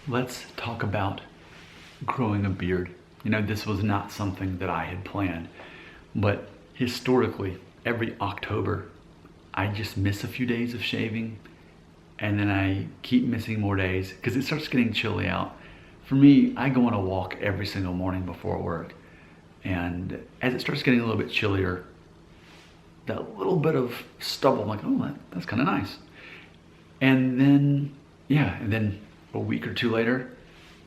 Let's talk about growing a beard. You know, this was not something that I had planned, but historically, every October, I just miss a few days of shaving, and then I keep missing more days because it starts getting chilly out. For me, I go on a walk every single morning before work, and as it starts getting a little bit chillier, that little bit of stubble, I'm like, oh, that's kind of nice. And then, and then a week or two later,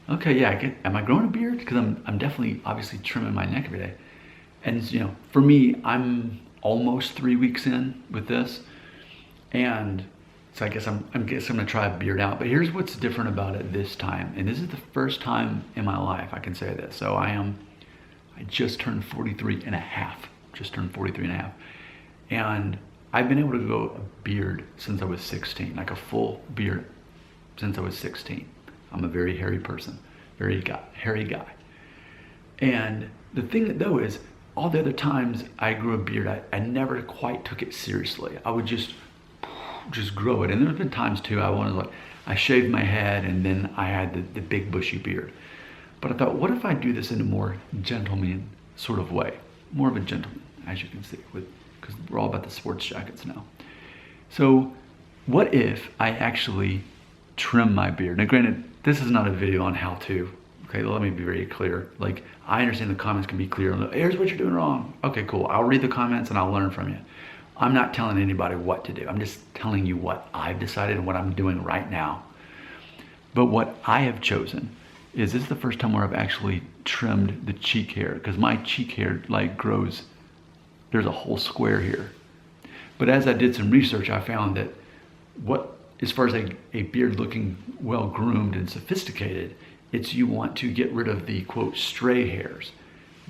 okay, am I growing a beard? Because I'm definitely obviously trimming my neck every day. And for me, I'm almost 3 weeks in with this. And so I guess I'm gonna try a beard out. But here's what's different about it this time. And this is the first time in my life I can say this. So I just turned 43 and a half. Just turned 43 and a half. And I've been able to grow a beard since I was 16, like a full beard since I was 16. I'm a very hairy person, hairy guy. And the thing though is, all the other times I grew a beard, I never quite took it seriously. I would just grow it. And there's been times too, I shaved my head and then I had the big bushy beard. But I thought, what if I do this in a more gentleman sort of way? More of a gentleman, as you can see, because we're all about the sports jackets now. So what if I actually trim my beard? Now granted, this is not a video on how to, okay, let me be very clear. Like, I understand the comments can be clear. Here's what you're doing wrong. Okay, cool, I'll read the comments and I'll learn from you. I'm not telling anybody what to do. I'm just telling you what I've decided and what I'm doing right now. But what I have chosen is, this is the first time where I've actually trimmed the cheek hair, because my cheek hair grows, there's a whole square here. But as I did some research, I found that as far as a beard looking well groomed and sophisticated, it's you want to get rid of the quote stray hairs,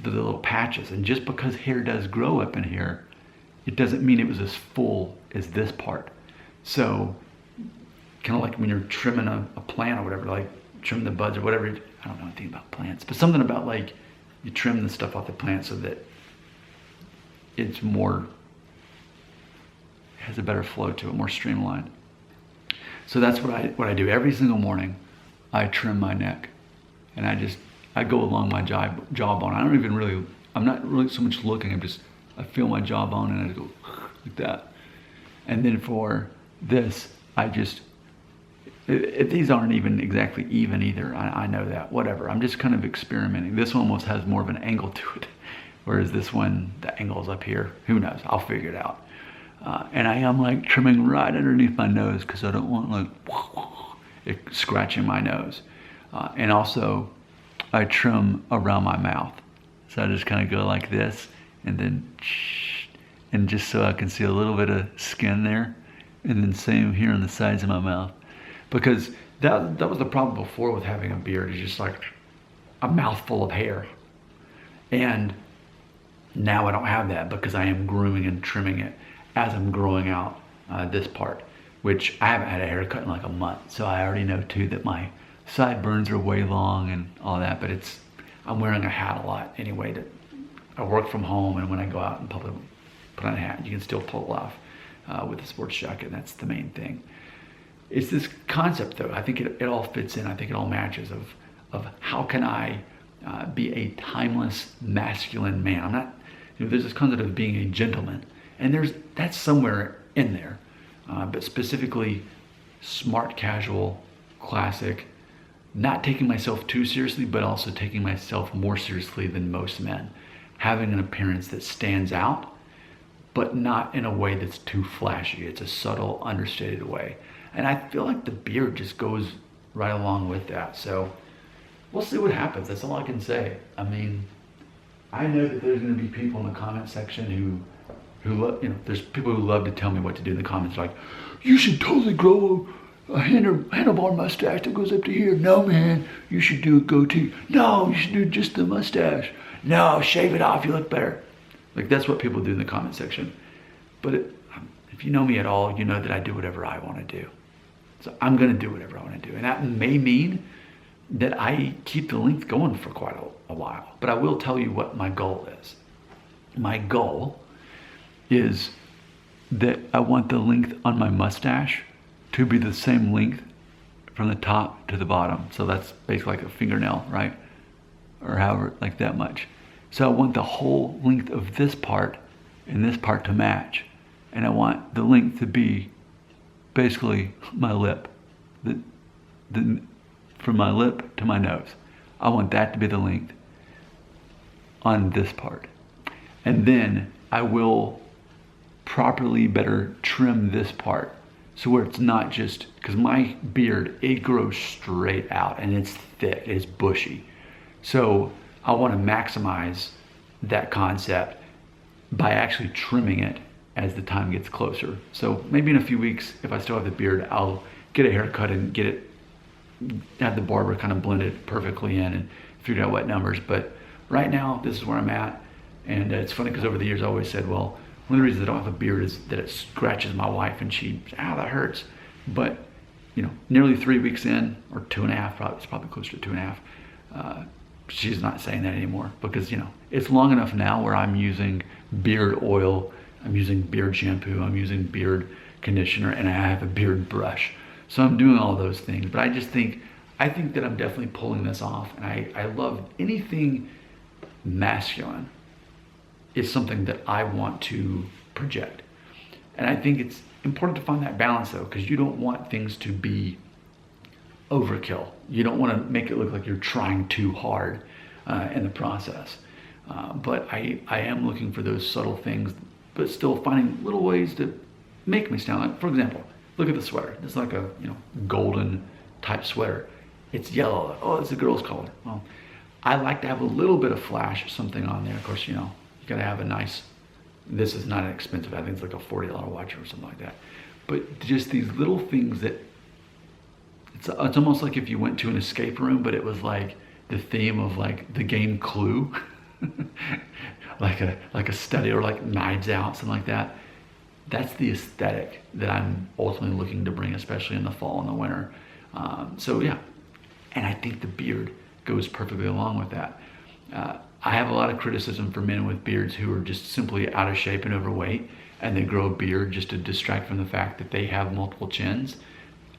the little patches. And just because hair does grow up in here, it doesn't mean it was as full as this part. So kind of like when you're trimming a plant or whatever, like trim the buds or whatever. I don't know anything about plants, but something about you trim the stuff off the plant so that it's has a better flow to it, more streamlined. So that's what I do every single morning. I trim my neck, and I go along my jawbone. I'm not really so much looking. I feel my jawbone and I just go like that. And then for this, these aren't even exactly even either. I know that, whatever. I'm just kind of experimenting. This one almost has more of an angle to it, whereas this one, the angle's up here. Who knows? I'll figure it out. And I am trimming right underneath my nose because I don't want it scratching my nose. And also, I trim around my mouth. So I just kind of go like this, and then, and just so I can see a little bit of skin there. And then same here on the sides of my mouth. Because that was the problem before with having a beard, is just like a mouthful of hair. And now I don't have that because I am grooming and trimming it as I'm growing out this part, which I haven't had a haircut in like a month. So I already know too that my sideburns are way long and all that, but I'm wearing a hat a lot anyway. I work from home, and when I go out in public, put on a hat. You can still pull it off with a sports jacket. That's the main thing. It's this concept though. I think it all fits in. I think it all matches of how can I be a timeless masculine man. I'm not, there's this concept of being a gentleman, and that's somewhere in there, but specifically smart casual, classic, not taking myself too seriously, but also taking myself more seriously than most men. Having an appearance that stands out, but not in a way that's too flashy. It's a subtle, understated way. And I feel like the beard just goes right along with that. So we'll see what happens. That's all I can say. I mean, I know that there's gonna be people in the comment section who love, there's people who love to tell me what to do in the comments, like, you should totally grow a handlebar mustache that goes up to here. No, man, you should do a goatee. No, you should do just the mustache. No, shave it off, you look better. Like, that's what people do in the comment section. But if you know me at all, you know that I do whatever I want to do. So I'm going to do whatever I want to do. And that may mean that I keep the length going for quite a while. But I will tell you what my goal is. My goal is that I want the length on my mustache to be the same length from the top to the bottom. So that's basically like a fingernail, right? Or however, like that much. So I want the whole length of this part and this part to match. And I want the length to be basically my lip. From my lip to my nose. I want that to be the length on this part. And then I will properly better trim this part. So where it's not just, because my beard, it grows straight out and it's thick, it's bushy. So I want to maximize that concept by actually trimming it as the time gets closer. So maybe in a few weeks, if I still have the beard, I'll get a haircut and get it, have the barber kind of blend it perfectly in and figure out what numbers. But right now, this is where I'm at. And it's funny because over the years I always said, well, one of the reasons I don't have a beard is that it scratches my wife and she, that hurts. But, you know, nearly 3 weeks in, or 2.5, probably, it's probably closer to 2.5, she's not saying that anymore because, you know, it's long enough now where I'm using beard oil, I'm using beard shampoo, I'm using beard conditioner, and I have a beard brush. So I'm doing all those things, but I think that I'm definitely pulling this off, and I love anything masculine is something that I want to project. And I think it's important to find that balance though, because you don't want things to be overkill. You don't want to make it look like you're trying too hard in the process. But I am looking for those subtle things, but still finding little ways to make me stand out. For example, look at the sweater. It's like a, you know, golden type sweater. It's yellow. Oh, it's a girl's color. Well, I like to have a little bit of flash, something on there. Of course, you know, you gotta have a nice, this is not expensive. I think it's like a $40 watch or something like that. But just these little things that, it's almost like if you went to an escape room, but it was like the theme of like the game Clue, like a study, or like Knives Out, something like that. That's the aesthetic that I'm ultimately looking to bring, especially in the fall and the winter. So yeah, and I think the beard goes perfectly along with that. I have a lot of criticism for men with beards who are just simply out of shape and overweight, and they grow a beard just to distract from the fact that they have multiple chins.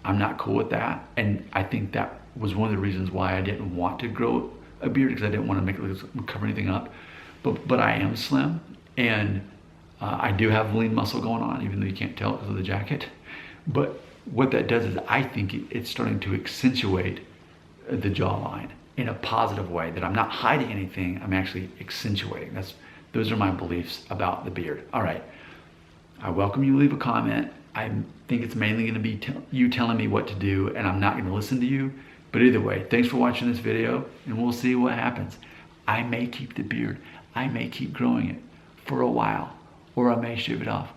I'm not cool with that, and I think that was one of the reasons why I didn't want to grow a beard, because I didn't want to make it cover anything up. But I am slim, and I do have lean muscle going on, even though you can't tell it because of the jacket. But what that does is I think it's starting to accentuate the jawline in a positive way, that I'm not hiding anything, I'm actually accentuating. Those are my beliefs about the beard. All right, I welcome you to leave a comment. I think it's mainly gonna be you telling me what to do, and I'm not gonna listen to you. But either way, thanks for watching this video, and we'll see what happens. I may keep the beard, I may keep growing it for a while, or I may shave it off.